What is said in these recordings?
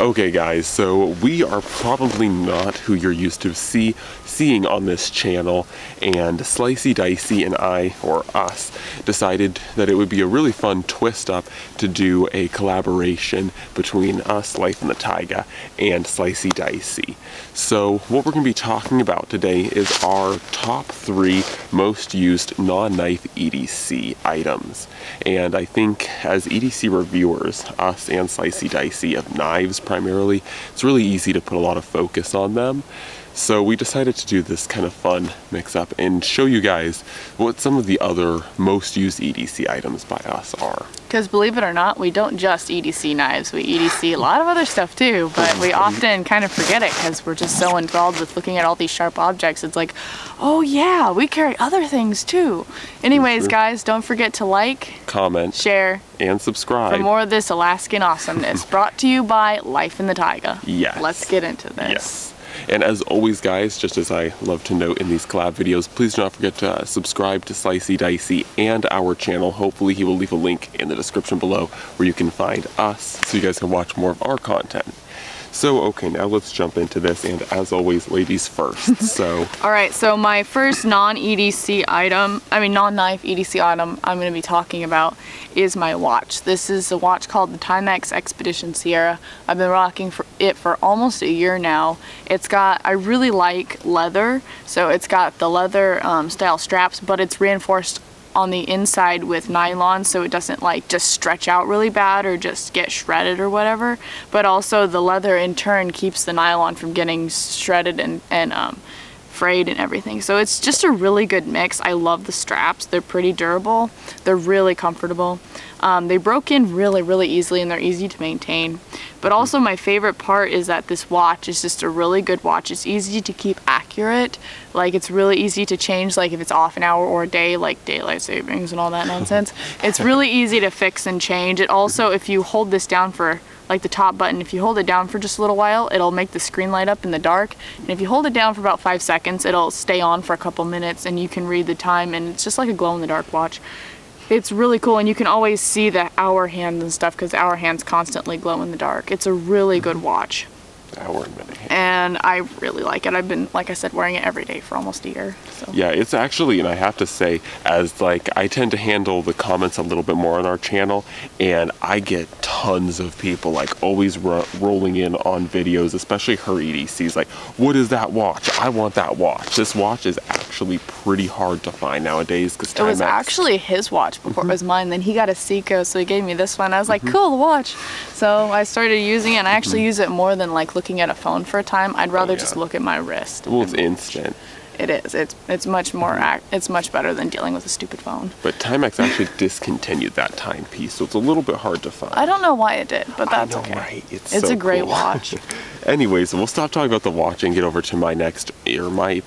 Okay guys, so we are probably not who you're used to seeing on this channel, and Slicey Dicey and I, or us, decided that it would be a really fun twist up to do a collaboration between us, Life in the Taiga, and Slicey Dicey. So what we're going to be talking about today is our top 3 most used non-knife EDC items. And I think as EDC reviewers, us and Slicey Dicey of knives primarily, it's really easy to put a lot of focus on them. So we decided to do this kind of fun mix-up and show you guys what some of the other most used EDC items by us are. Because believe it or not, we don't just EDC knives, we EDC a lot of other stuff too, but we often kind of forget it because we're just so enthralled with looking at all these sharp objects. It's like, oh yeah, we carry other things too. Anyways guys, don't forget to like, comment, share, and subscribe for more of this Alaskan awesomeness. Brought to you by Life in the Taiga. Yes. Let's get into this. Yes. And as always guys, just as I love to note in these collab videos, please do not forget to subscribe to Slicey Dicey and our channel. Hopefully he will leave a link in the description below where you can find us so you guys can watch more of our content. So okay, now let's jump into this, and as always, ladies first. So alright, so my first non-EDC item, non-knife EDC item I'm going to be talking about is my watch. This is a watch called the Timex Expedition Sierra. I've been rocking it for almost a year now. I really like leather, so it's got the leather style straps, but it's reinforced on the inside with nylon, so it doesn't like just stretch out really bad or just get shredded or whatever, but also the leather in turn keeps the nylon from getting shredded and frayed and everything. So it's just a really good mix. I love the straps. They're pretty durable. They're really comfortable. They broke in really easily, and they're easy to maintain. But also my favorite part is that this watch is just a really good watch. It's easy to keep accurate. Like, it's really easy to change, like if it's off an hour or a day, like daylight savings and all that nonsense. It's really easy to fix and change. It also, if you hold this down for, like the top button, if you hold it down for just a little while, it'll make the screen light up in the dark. And if you hold it down for about 5 seconds, it'll stay on for a couple minutes and you can read the time, and it's just like a glow-in-the-dark watch. It's really cool, and you can always see the hour hand and stuff because the hour hands constantly glow in the dark. It's a really good watch. Hour and minute hand. And I really like it. I've been, like I said, wearing it every day for almost a year. So. Yeah, it's actually, and I have to say, as like I tend to handle the comments a little bit more on our channel, and I get tons of people like always rolling in on videos, especially her EDCs, like, what is that watch? I want that watch. This watch is actually pretty hard to find nowadays because it was actually his watch before it was mine. Then he got a Seiko, so he gave me this one. I was like, cool, the watch. So I started using it, and I actually use it more than like looking at a phone for a time. I'd rather just look at my wrist. Well, it's instant. It is. It's much more. It's much better than dealing with a stupid phone. But Timex actually discontinued that timepiece, so it's a little bit hard to find. I don't know why it did, but that's okay. Right? It's so a great cool watch. Anyways, we'll stop talking about the watch and get over to my next, or my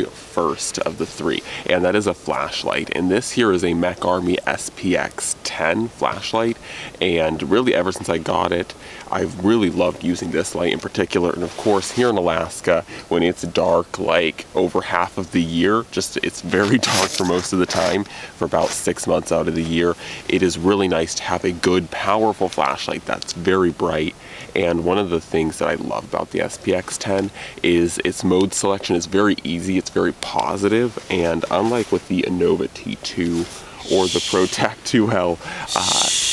first of the 3, and that is a flashlight. And this here is a Mech Army SPX 10 flashlight, and really ever since I got it, I've really loved using this light in particular. And of course, here in Alaska, when it's dark like over half of the year, it's very dark for most of the time, for about 6 months out of the year, it is really nice to have a good, powerful flashlight that's very bright. And one of the things that I love about the SPX 10 is its mode selection is very easy, it's very positive, and unlike with the Innova T2 or the ProTac 2L,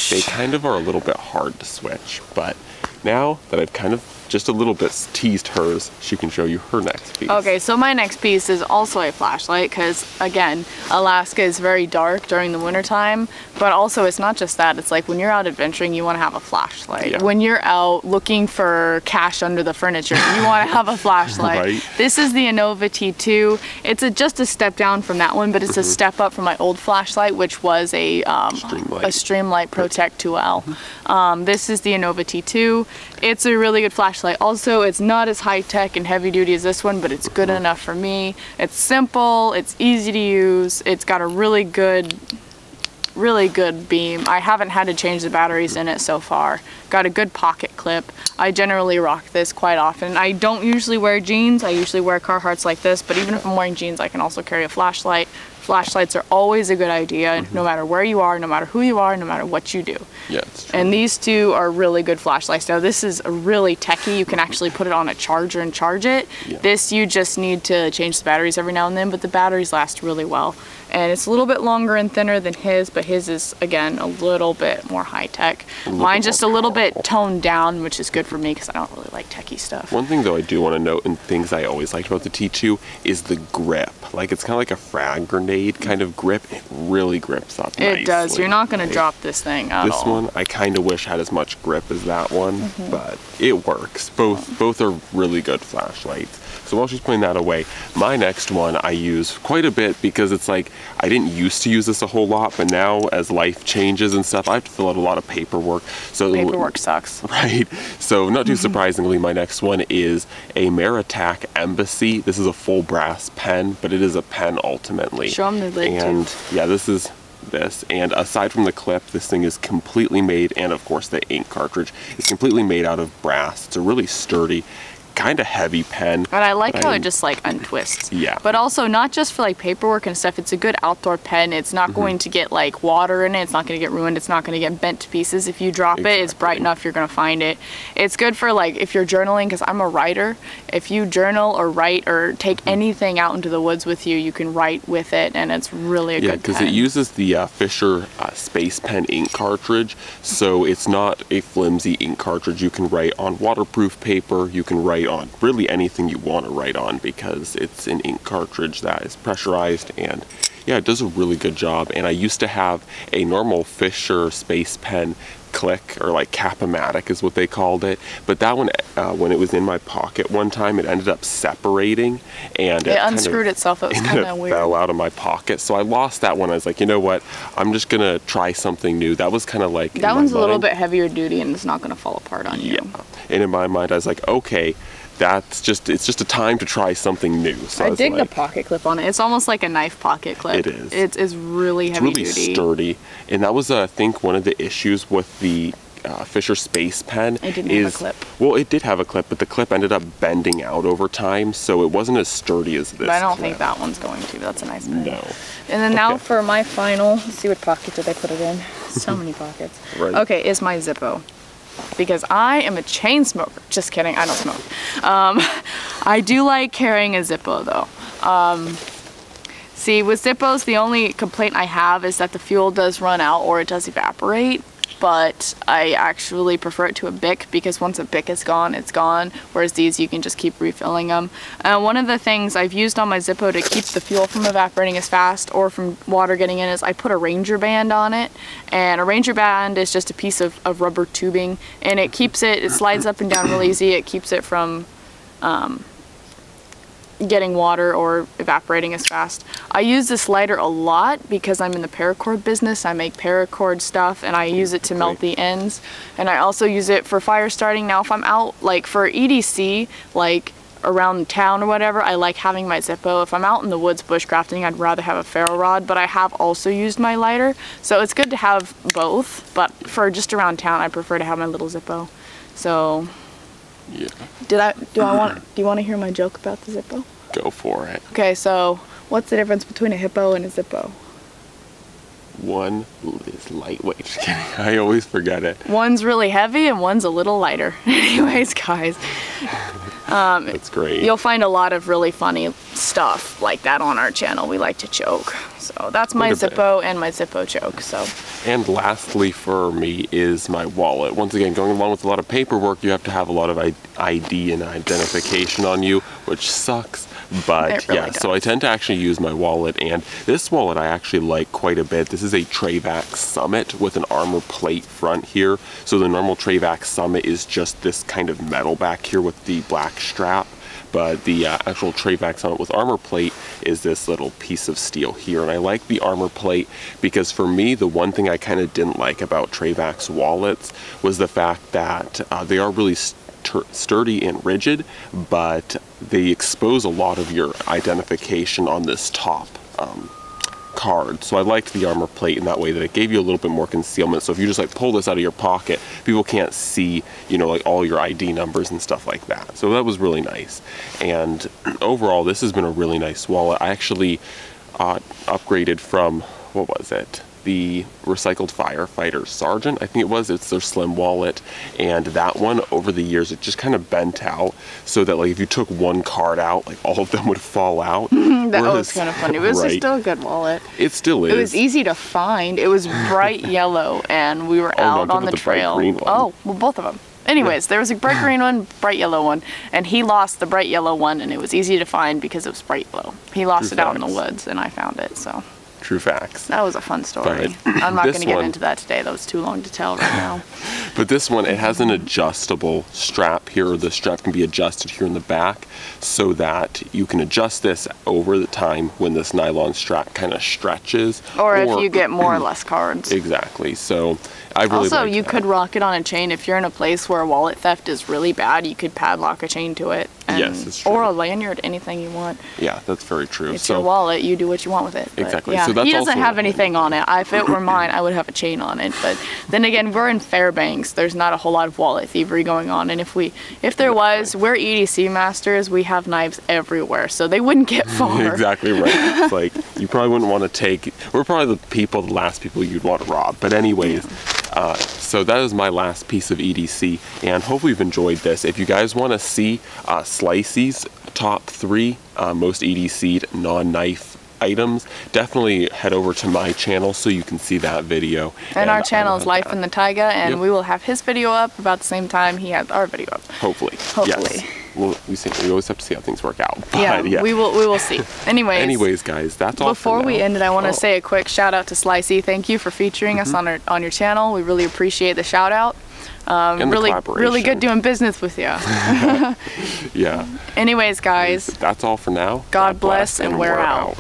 they kind of are a little bit hard to switch. But now that I've kind of just a little bit teased hers, she can show you her next piece. Okay, so my next piece is also a flashlight because, again, Alaska is very dark during the winter time, but also it's not just that. It's like when you're out adventuring, you want to have a flashlight. Yeah. When you're out looking for cash under the furniture, you want to have a flashlight. Right. This is the Innova T2. It's just a step down from that one, but it's a step up from my old flashlight, which was a Streamlight ProTac 2L. This is the Innova T2. It's a really good flashlight. Also, it's not as high-tech and heavy-duty as this one, but it's good enough for me. It's simple, it's easy to use, it's got a really good beam. I haven't had to change the batteries in it so far. Got a good pocket clip. I generally rock this quite often. I don't usually wear jeans, I usually wear Carhartts like this, but even if I'm wearing jeans, I can also carry a flashlight flashlights are always a good idea, no matter where you are, no matter who you are, no matter what you do. Yeah, it's true. And these two are really good flashlights. Now this is really techy. You can actually put it on a charger and charge it. Yeah. This, you just need to change the batteries every now and then, but the batteries last really well. And it's a little bit longer and thinner than his, but his is, again, a little bit more high-tech. Mine's just a little bit toned down, which is good for me because I don't really like techie stuff. One thing, though, I do want to note, and things I always liked about the T2, is the grip. Like, it's kind of like a frag grenade kind of grip. It really grips up nicely. It does. You're not going to drop this thing at all. This one, I kind of wish had as much grip as that one, but it works. Both are really good flashlights. So while she's putting that away, my next one I use quite a bit because it's like, I didn't used to use this a whole lot, but now as life changes and stuff, I have to fill out a lot of paperwork. So Paperwork sucks. Right. So not too surprisingly, my next one is a Maritac Embassy. This is a full brass pen, but it is a pen ultimately. Show them the lid and too. yeah, this is this, and aside from the clip, this thing is completely made, and of course the ink cartridge is completely made out of brass. It's a really sturdy, kind of heavy pen. And I like how it just like untwists. Yeah. But also not just for like paperwork and stuff, it's a good outdoor pen. It's not going to get like water in it, it's not going to get ruined, it's not going to get bent to pieces. If you drop it, it's bright enough, you're going to find it. It's good for like if you're journaling, because I'm a writer. If you journal or write or take anything out into the woods with you, you can write with it, and it's really a good pen. Yeah, because it uses the Fisher Space Pen ink cartridge, so it's not a flimsy ink cartridge. You can write on waterproof paper, you can write on really anything you want to write on because it's an ink cartridge that is pressurized, and yeah, it does a really good job. And I used to have a normal Fisher Space Pen click, or like Cap-O-Matic is what they called it, but that one when it was in my pocket one time, it ended up separating, and it unscrewed itself. It was kind of weird. Fell out of my pocket, so I lost that one. I was like, you know what, I'm just gonna try something new. That was kind of like, that one's a little bit heavier duty and it's not going to fall apart on you. Yeah, and in my mind I was like, okay, it's just a time to try something new. So I dig the pocket clip on it. It's almost like a knife pocket clip. It is. It's really heavy duty. It's really sturdy, and that was I think one of the issues with the Fisher Space Pen. It didn't have a clip. Well, it did have a clip, but the clip ended up bending out over time, so it wasn't as sturdy as this. But I don't clip. think that one's going to. That's a nice pen. No. And then now for my final, let's see what pocket did I put it in. So many pockets. Right. Okay, is my Zippo. Because I am a chain smoker. Just kidding, I don't smoke. I do like carrying a Zippo though. See, with Zippos, the only complaint I have is that the fuel does run out or it does evaporate. But I actually prefer it to a Bic because once a Bic is gone, it's gone. Whereas these, you can just keep refilling them. One of the things I've used on my Zippo to keep the fuel from evaporating as fast or from water getting in is I put a Ranger band on it. And a Ranger band is just a piece of rubber tubing, and it keeps it slides up and down real easy. It keeps it from getting water or evaporating as fast. I use this lighter a lot because I'm in the paracord business. I make paracord stuff and I use it to melt the ends. And I also use it for fire starting. Now if I'm out like for EDC, like around town or whatever, I like having my Zippo. If I'm out in the woods bushcrafting, I'd rather have a ferro rod, but I have also used my lighter. So it's good to have both, but for just around town, I prefer to have my little Zippo. So yeah. Do you want to hear my joke about the Zippo? Go for it. Okay, so what's the difference between a hippo and a Zippo? One is lightweight. Just kidding. I always forget it. One's really heavy and one's a little lighter. Anyways, guys. That's great. You'll find a lot of really funny stuff like that on our channel. We like to joke. So that's my Zippo and my Zippo joke. So. And lastly for me is my wallet. Once again, going along with a lot of paperwork, you have to have a lot of ID and identification on you, which sucks. But really does. So I tend to actually use my wallet, and this wallet I actually like quite a bit. This is a Travax Summit with an armor plate front here. So the normal Travax Summit is just this kind of metal back here with the black strap. But the actual Travax Summit with armor plate is this little piece of steel here. And I like the armor plate because for me, the one thing I kind of didn't like about Travax wallets was the fact that they are really sturdy and rigid, but they expose a lot of your identification on this top card. So I liked the armor plate in that way, that it gave you a little bit more concealment. So if you just like pull this out of your pocket, people can't see, you know, like all your ID numbers and stuff like that. So that was really nice. And overall, this has been a really nice wallet. I actually upgraded from, what was it? The recycled firefighter sergeant, I think it was. It's their slim wallet, and that one over the years it just kind of bent out so that like if you took one card out, like all of them would fall out. That was kind of funny. It was still a good wallet. It still is. It was easy to find. It was bright yellow, and we were out on the trail. Bright green one. Oh, well, both of them. Anyways, there was a bright green one, bright yellow one, and he lost the bright yellow one, and it was easy to find because it was bright yellow. He lost it out in the woods, and I found it, so. True facts. That was a fun story. I'm not going to get into that today. That was too long to tell right now. But this one, it has an adjustable strap here. The strap can be adjusted here in the back so that you can adjust this over the time when this nylon strap kind of stretches. Or if you get more or less cards. Exactly. So I really also, like you that. could rock it on a chain. If you're in a place where wallet theft is really bad, you could padlock a chain to it. Yes, it's true. Or a lanyard, anything you want. Yeah, that's very true. It's your wallet. You do what you want with it. But exactly. Yeah, So that's he doesn't also have anything on it. If it were mine, I would have a chain on it. But then again, we're in Fairbanks. There's not a whole lot of wallet thievery going on. And if there was, we're EDC masters. We have knives everywhere, so they wouldn't get far. Exactly right. It's like you probably wouldn't want to take. We're probably the last people you'd want to rob. But anyways. So that is my last piece of EDC, and hopefully you've enjoyed this. If you guys want to see Slicey's top 3 most EDC'd non-knife items, definitely head over to my channel so you can see that video. And our channel is Life in the Taiga, and Yep. we will have his video up about the same time he has our video up. Hopefully. Hopefully. Yes. Well, we always have to see how things work out. But, Yeah, we will see. Anyways, guys, that's all. Before we end it, I want to say a quick shout out to Slicey. Thank you for featuring us on your channel. We really appreciate the shout out. And really, the really good doing business with you. Yeah. Anyways, guys. That's all for now. God bless, and we're out.